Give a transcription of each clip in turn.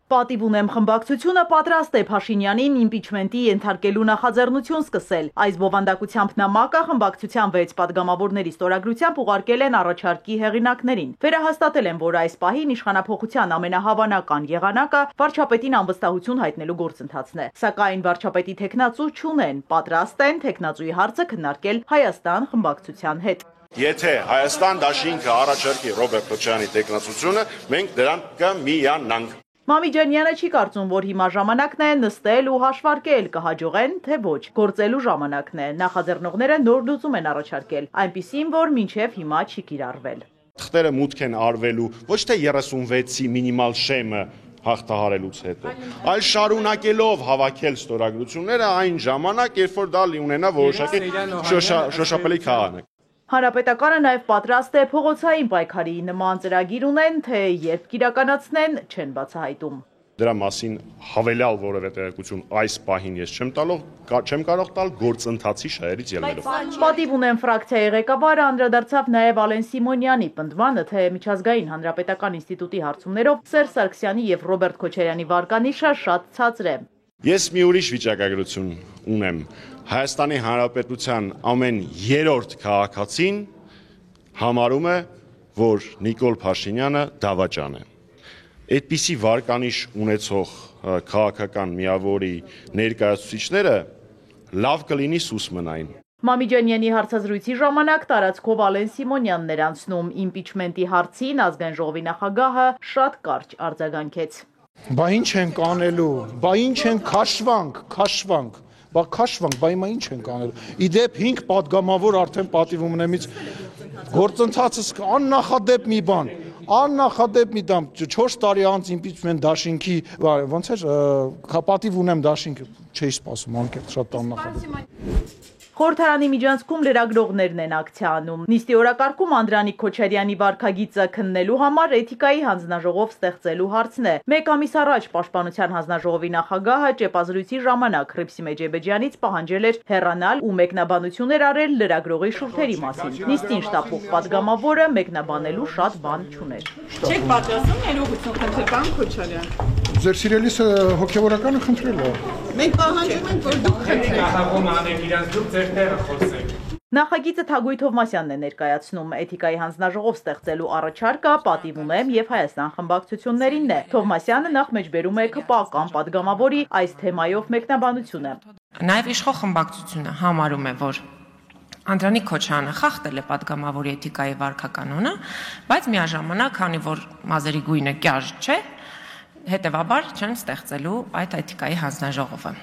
Պատիվ ունեմ խմբակցությունը պատրաստ է Փաշինյանին իմպիչմենտի ենթարկելու նախաձեռնություն սկսել։ Այս բովանդակությամբ նամակը խմբակցության 6 падգամավորների ստորագրությամբ ուղարկել են առաջարկի հեղինակներին։ Վերահաստատել են, որ այս պահին իշխանափոխության ամենահավանական եղանակը վարչապետին անվստահություն հայտնելու գործընթացն է։ Սակայն վարչապետի թեկնածու չունեն, պատրաստ են թեկնածուի հարցը քննարկել Հայաստան խմբակցության հետ։ Եթե Հայաստան դաշինքը առաջարկի Ռոբերտ Քոչարյանի տեխնացությունը, մենք դրան կմիանանք։ Մամիջանյանը չի կարծում, որ հիմա ժամանակն է նստել ու հաշվարկել կհաջողեն, թե ոչ, գործելու ժամանակն է։ Նախաձեռնողները նոր լուծում են առաջարկել, այնպիսին, որ մինչև հիմա չի կիրառվել։ Թղթերը մուտք են արվելու ոչ թե 36-ի մինիմալ շեմը հաղթահարելուց հետո, այլ շարունակելով հավաքել ստորագրությունները այն ժամանակ, երբ որ դա ունենա որոշակի շոշափելի քաղաք։ Հանրապետականը նաև պատրաստ է փողոցային պայքարի, նման ծրագիր ունեն, թե երբ կիրականացնեն, չեն բացահայտում։ Դրա մասին հավելյալ որևէ տեղեկություն այս պահին ես չեմ կարող տալ գործընթացի շահերից ելնելով։ Պատիվ ունեմ ֆրակցիայի ղեկավարը անդրադարձավ նաև Ալեն Սիմոնյանի պնդմանը, թե միջազգային հանրապետական ինստիտուտի հարցումներով Սերժ Սարգսյանի եւ Ռոբերտ Քոչարյանի վարկանիշը շատ ցածր է։ Ես մի ուրիշ վիճակագրություն ունեմ։ Հայաստանի Հանրապետության ամեն երրորդ քաղաքացին համարում է, որ Նիկոլ Փաշինյանը դավաճան է։ Այդպիսի վարկանիշ ունեցող քաղաքական միավորի ներկայացուցիչները լավ կլինի սուս մնային։ Մամիջանյանի հարցազրույցի ժամանակ տարածքով Ալեն Սիմոնյանն էր անցնում իմպիչմենտի հարցին, ազգային ժողովի նախագահը շատ կարճ արձագանքեց։ Բա ինչ ենք անելու, բա ինչ են քաշվանք, բա քաշվանք, բա հիմա ինչ ենք անելու։ Իդեպ 5 падգամավոր արդեն պատիվ ունեմից գործընթացը աննախադեպ մի բան, աննախադեպ մի դամ 4 տարի անց իմպիչմենտ դաշինքի, ոնց էր, պատիվ ունեմ դաշինքը, չէի սպասում, անկեղծ շատ աննախադեպ։ Խորհրդարանի միջանցքում լրագրողներն են ակցիա անում։ Նիստի օրակարգում Անդրանիկ Քոչարյանի վարքագիծը քննելու համար էթիկայի հանձնաժողով ստեղծելու հարցն է։ Մեկ ամիս առաջ Պաշտպանության հանձնաժողովի նախագահը ճեպազրույցի ժամանակ Հռիփսիմե Ջեբեջյանից պահանջել էր հեռանալ ու մեկնաբանություններ արել լրագրողի շուրթերի մասին։ Նիստին շտապող падգամավորը մեկնաբանելու շատ բան չուներ։ Չեք պատրաստում ներողություն խնդրել, պարոն Քոչարյան։ Ձեր սիրելիսը հոգևորականը խնդրել է։ Մենք պահանջում ենք, որ դուք խնդրեք։ Նախագիծը Թագուհի Թովմասյանն է ներկայացնում։ Էթիկայի հանձնաժողով ստեղծելու առաջարկը Պատիվ ունեմ եւ Հայաստան խմբակցություններինն է։ Թովմասյանը նախ մեջբերում է ԿՊԱ-կան падգամավորի այս թեմայով մեկնաբանությունը։ Նաեւ իշխող խմբակցությունը համարում է, որ Անդրանիկ Քոչարյանը խախտել է падգամավորի էթիկայի վարքականոնը, բայց միաժամանակ, քանի որ մազերի գույնը կյաժ չէ, հետևաբար չեն ստեղծելու այդ էթիկայի հանձնաժողովը։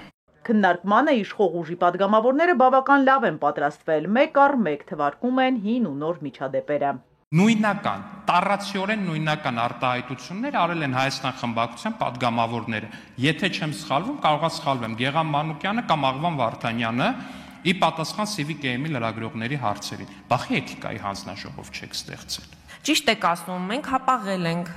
Քննարկմանը իշխող ուժի падգամավորները բավական լավ են պատրաստվել, մեկ առ մեկ թվարկում են հին ու նոր միջադեպերը։ Նույնական, տառացիորեն նույնական արտահայտություններ արել են Հայաստան խմբակցության падգամավորները։ Եթե չեմ սխալվում, կարող է սխալվեմ, Գեգամ Մանուկյանը կամ Աղվան Վարդանյանը ի պատասխան Civic AM-ի լրագրողների հարցերին։ Բախի էթիկայի հանձնաժողով չեք ստեղծել։ Ճիշտ եք ասում, մենք հապաղել ենք,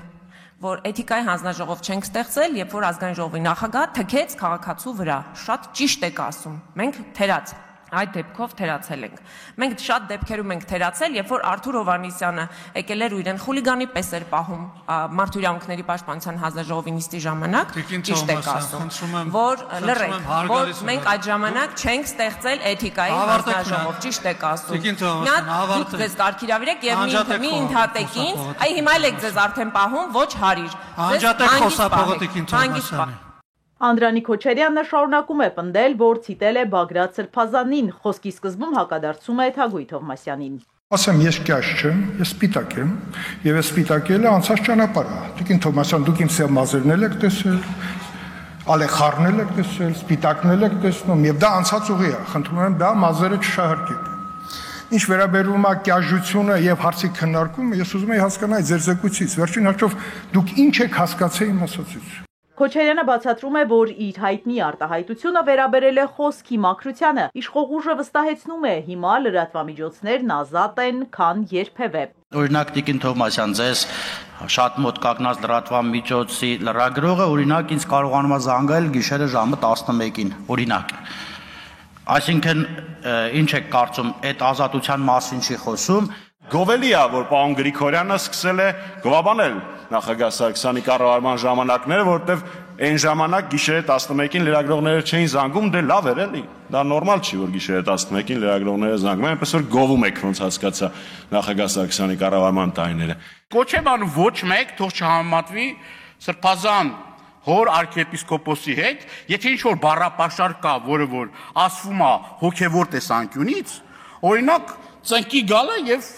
որ էթիկայի հանձնաժողով չենք ստեղծել, երբ որ ազգային ժողովի նախագահ թքեց քաղաքացու վրա։ Շատ ճիշտ եք ասում։ Մենք թերաց այդ դեպքով թերացել ենք։ Մենք շատ դեպքերում ենք թերացել, երբ որ Արթուր Հովհաննիսյանը եկել էր ու իրեն խուլիգանի պես էր պահում Մարդու իրավունքների պաշտպանության հանձնաժողովի նիստի ժամանակ, ճիշտ եք ասում, որ լռեք, որ մենք այդ ժամանակ չենք ստեղծել էթիկայի հանձնաժողով, ճիշտ եք ասում։ Դուք ձեզ կարգիրավիրեք եւ մի ընդհատեք ինձ, այ հիմա էլ եք ձեզ արդեն պահում, ոչ հարիր։ Անջատեք խոսափողը Տիկին Թովմասյանի։ Անդրանիկ Քոչարյանը շարունակում է պնդել, որ ցիտել է Բագրատ Սրբազանին, խոսքի սկզբում հակադարձում է Թագուհի Թովմասյանին։ Ասեմ, ես կյաճ չեմ, ես սպիտակ եմ, եւ այս սպիտակելը անցած ճանապարհ է։ Տիկին Թովմասյան, դուք իմ սև մազերն եք տեսել, ալեխառն եք տեսել, սպիտակն եք տեսնում, եւ դա անցած ուղի է։ Խնդրում եմ, դա մազերը չշահարկեք։ Ինչ վերաբերում է կյաժությունը եւ հարցի քննարկումը, ես ուզում եի հասկանալ ձեր զեկույցից, վերջին հաշվով դուք ինչ եք հասկացել իմ ասածից։ Քոչարյանը բացատրում է, որ իր հայտնի արտահայտությունը վերաբերել է խոսքի մաքրությանը։ Իշխող ուժը վստահեցնում է, հիմա լրատվամիջոցներն ազատ են, քան երբևէ։ Օրինակ Տիկին Թովմասյան, ձեզ շատ մոտ կանգնած լրատվամիջոցի լրագրողը օրինակ ինձ կարողանում է զանգել գիշերը ժամը 11-ին, օրինակ։ Այսինքն ինչ եք կարծում, այդ ազատության մասին չի խոսում։ Գովելի է, որ պարոն Գրիգորյանը սկսել է գովաբանել նախագահ Սարգսյանի կառավարման ժամանակները, որտեվ այն ժամանակ գիշերը 11-ին լրագրողները չէին զանգում, դե լավ էր էլի։ Դա նորմալ չի, որ գիշերը 11-ին լրագրողները զանգում են, այնպես որ գովում եք, ոնց հասկացա նախագահ Սարգսյանի կառավարման տարիները։ Կոչ եմ անում ոչ մեկ թող չհամեմատվի Սրբազան հոր arczepiskopos-ի հետ, եթե ինչ-որ բառապաշար կա, որը որ ասվում է հոգևոր տեսանկյունից, օրինակ ծնկի գալը եւ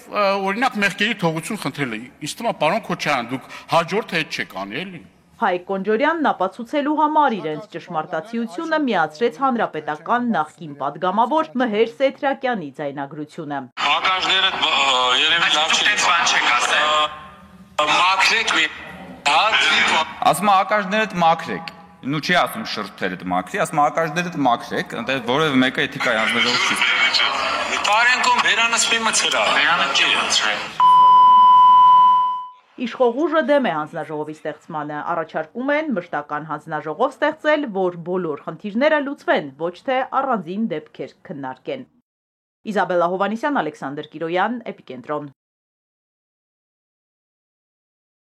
օրինակ մեղքերի թողություն խնդրելը։ Իսկ թվում է պարոն Քոչարյան, դուք հաջորդ հետ չեք անի, էլի։ Հայկ Կոնջորյանն ապացուցելու համար իրենց ճշմարտացիությունը միացրեց հանրապետական նախկին պատգամավոր Մհեր Սեթրակյանի ձայնագրությունը։ Ակաժները երևի լավ չեք ասել։ Մաքրեք մի ասում ակաժներդ մաքրեք։ Նու չի ասում շրթերդ մաքրի, ասում ակաժներդ մաքրեք, այնտեղ որևէ մեկը էթիկայի հանձնաժողով չի։ Տարենկոմ վերանսվի մցրա, վերանը չի անցրել։ Իշխող ուժը դեմ է հանձնաժողովի ստեղծմանը, առաջարկում են մշտական հանձնաժողով ստեղծել, որ բոլոր խնդիրները լուծվեն, ոչ թե առանձին դեպքեր քննարկեն։ Իզաբելլա Հովհաննիսյան, Ալեքսանդր Կիրոյան, Էպիկենտրոն։